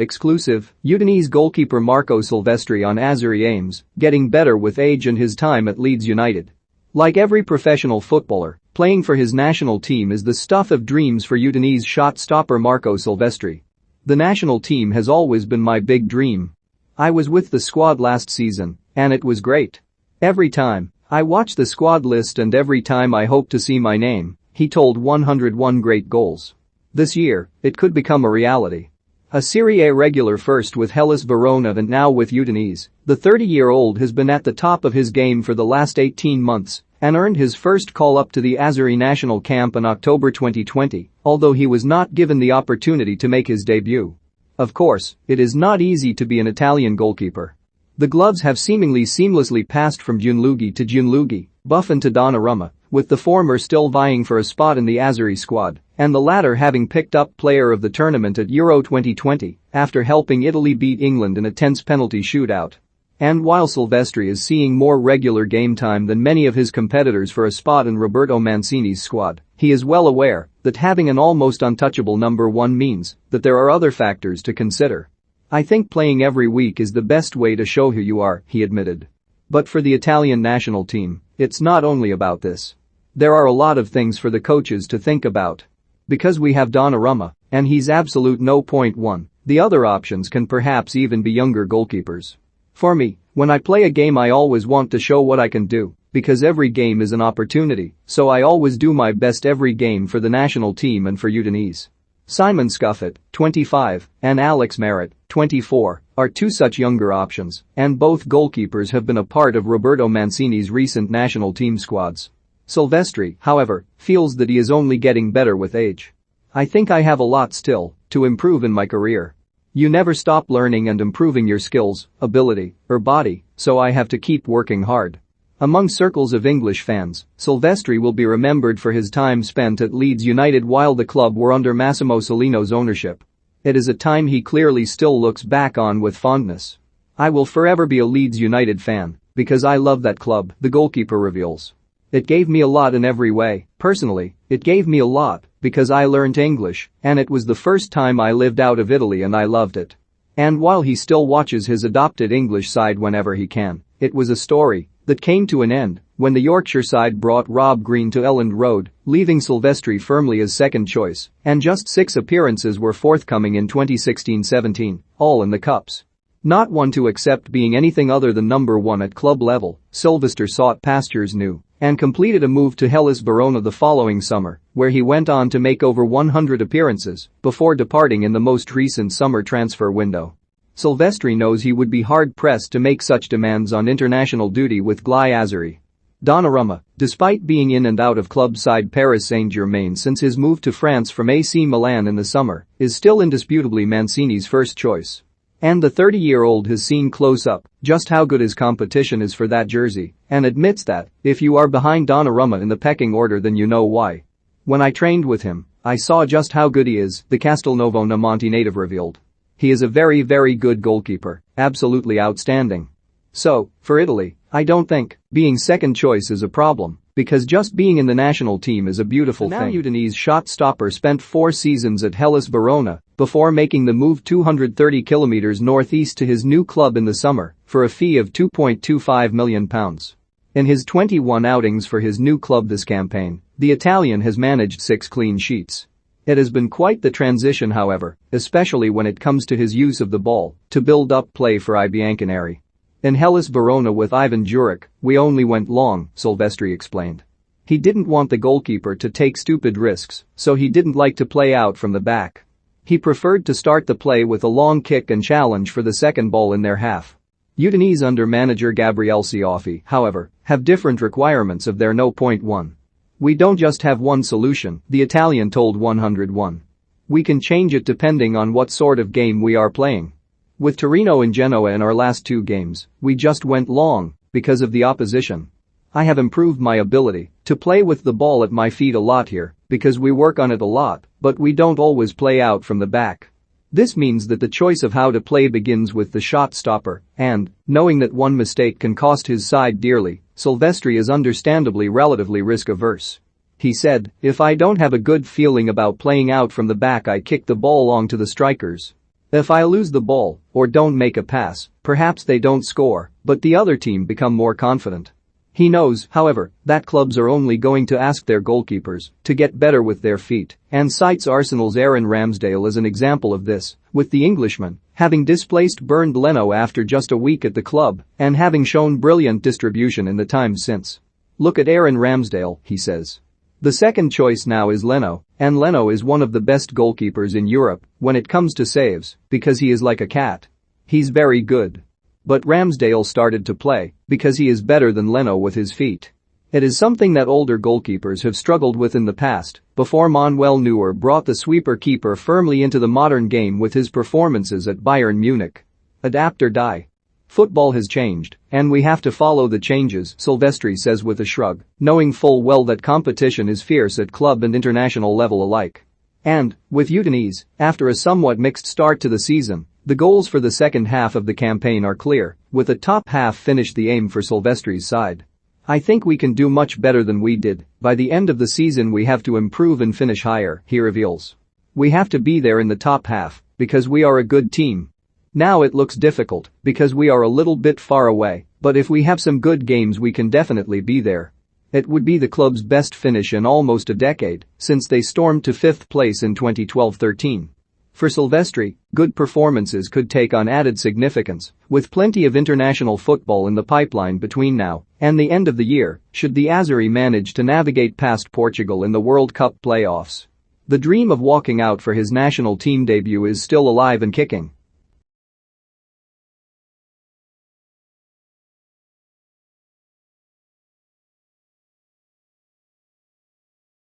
Exclusive, Udinese goalkeeper Marco Silvestri on Azzurri aims, getting better with age and his time at Leeds United. Like every professional footballer, playing for his national team is the stuff of dreams for Udinese shot stopper Marco Silvestri. The national team has always been my big dream. I was with the squad last season, and it was great. Every time I watch the squad list and every time I hope to see my name, he told 101 great goals. This year, it could become a reality. A Serie A regular first with Hellas Verona and now with Udinese, the 30-year-old has been at the top of his game for the last 18 months and earned his first call-up to the Azzurri national camp in October 2020, although he was not given the opportunity to make his debut. Of course, it is not easy to be an Italian goalkeeper. The gloves have seemingly seamlessly passed from Gianluigi to Gianluigi, Buffon to Donnarumma, with the former still vying for a spot in the Azzurri squad, and the latter having picked up player of the tournament at Euro 2020 after helping Italy beat England in a tense penalty shootout. And while Silvestri is seeing more regular game time than many of his competitors for a spot in Roberto Mancini's squad, he is well aware that having an almost untouchable number one means that there are other factors to consider. "I think playing every week is the best way to show who you are," he admitted. But for the Italian national team, it's not only about this. There are a lot of things for the coaches to think about. Because we have Donnarumma, and he's absolute no point one, the other options can perhaps even be younger goalkeepers. For me, when I play a game I always want to show what I can do, because every game is an opportunity, so I always do my best every game for the national team and for Udinese. Simon Scuffet, 25, and Alex Merritt, 24, are two such younger options, and both goalkeepers have been a part of Roberto Mancini's recent national team squads. Silvestri, however, feels that he is only getting better with age. "I think I have a lot still to improve in my career. You never stop learning and improving your skills, ability, or body, so I have to keep working hard." Among circles of English fans, Silvestri will be remembered for his time spent at Leeds United while the club were under Massimo Cellino's ownership. It is a time he clearly still looks back on with fondness. "I will forever be a Leeds United fan because I love that club," the goalkeeper reveals. "It gave me a lot in every way. Personally, it gave me a lot because I learned English and it was the first time I lived out of Italy and I loved it." And while he still watches his adopted English side whenever he can, it was a story that came to an end when the Yorkshire side brought Rob Green to Elland Road, leaving Silvestri firmly as second choice, and just 6 appearances were forthcoming in 2016-17, all in the cups. Not one to accept being anything other than number one at club level, Silvestri sought pastures new and completed a move to Hellas Verona the following summer, where he went on to make over 100 appearances before departing in the most recent summer transfer window. Silvestri knows he would be hard-pressed to make such demands on international duty with Gli Azzurri. Donnarumma, despite being in and out of club side Paris Saint-Germain since his move to France from AC Milan in the summer, is still indisputably Mancini's first choice. And the 30-year-old has seen close up just how good his competition is for that jersey and admits that if you are behind Donnarumma in the pecking order then you know why. "When I trained with him, I saw just how good he is," the Castelnuovo Namonti native revealed. "He is a very, very good goalkeeper, absolutely outstanding." So, for Italy, I don't think being second choice is a problem, because just being in the national team is a beautiful thing. Now Udinese shot stopper spent 4 seasons at Hellas Verona before making the move 230 kilometers northeast to his new club in the summer for a fee of £2.25 million. In his 21 outings for his new club this campaign, the Italian has managed 6 clean sheets. It has been quite the transition, however, especially when it comes to his use of the ball to build up play for I Bianconeri. "In Hellas Verona with Ivan Juric, we only went long," Silvestri explained. He didn't want the goalkeeper to take stupid risks, so he didn't like to play out from the back. He preferred to start the play with a long kick and challenge for the second ball in their half. Udinese under manager Gabriele Cioffi, however, have different requirements of their no.1. "We don't just have one solution," the Italian told 101. "We can change it depending on what sort of game we are playing. With Torino and Genoa in our last 2 games, we just went long because of the opposition. I have improved my ability to play with the ball at my feet a lot here because we work on it a lot, but we don't always play out from the back. This means that the choice of how to play begins with the shot stopper, and, knowing that one mistake can cost his side dearly, Silvestri is understandably relatively risk-averse." He said, "If I don't have a good feeling about playing out from the back I kick the ball long to the strikers. If I lose the ball or don't make a pass, perhaps they don't score, but the other team become more confident. He knows, however, that clubs are only going to ask their goalkeepers to get better with their feet and cites Arsenal's Aaron Ramsdale as an example of this, with the Englishman having displaced Bernd Leno after just a week at the club and having shown brilliant distribution in the time since. Look at Aaron Ramsdale, he says. The second choice now is Leno, and Leno is one of the best goalkeepers in Europe when it comes to saves because he is like a cat. He's very good. But Ramsdale started to play because he is better than Leno with his feet. It is something that older goalkeepers have struggled with in the past before Manuel Neuer brought the sweeper keeper firmly into the modern game with his performances at Bayern Munich. Adapt or die. Football has changed, and we have to follow the changes, Silvestri says with a shrug, knowing full well that competition is fierce at club and international level alike. And, with Udinese, after a somewhat mixed start to the season, the goals for the second half of the campaign are clear, with the top half finish the aim for Silvestri's side. I think we can do much better than we did. By the end of the season we have to improve and finish higher, he reveals. We have to be there in the top half, because we are a good team. Now it looks difficult, because we are a little bit far away, but if we have some good games we can definitely be there. It would be the club's best finish in almost a decade, since they stormed to 5th place in 2012-13. For Silvestri, good performances could take on added significance, with plenty of international football in the pipeline between now and the end of the year, should the Azzurri manage to navigate past Portugal in the World Cup playoffs. The dream of walking out for his national team debut is still alive and kicking.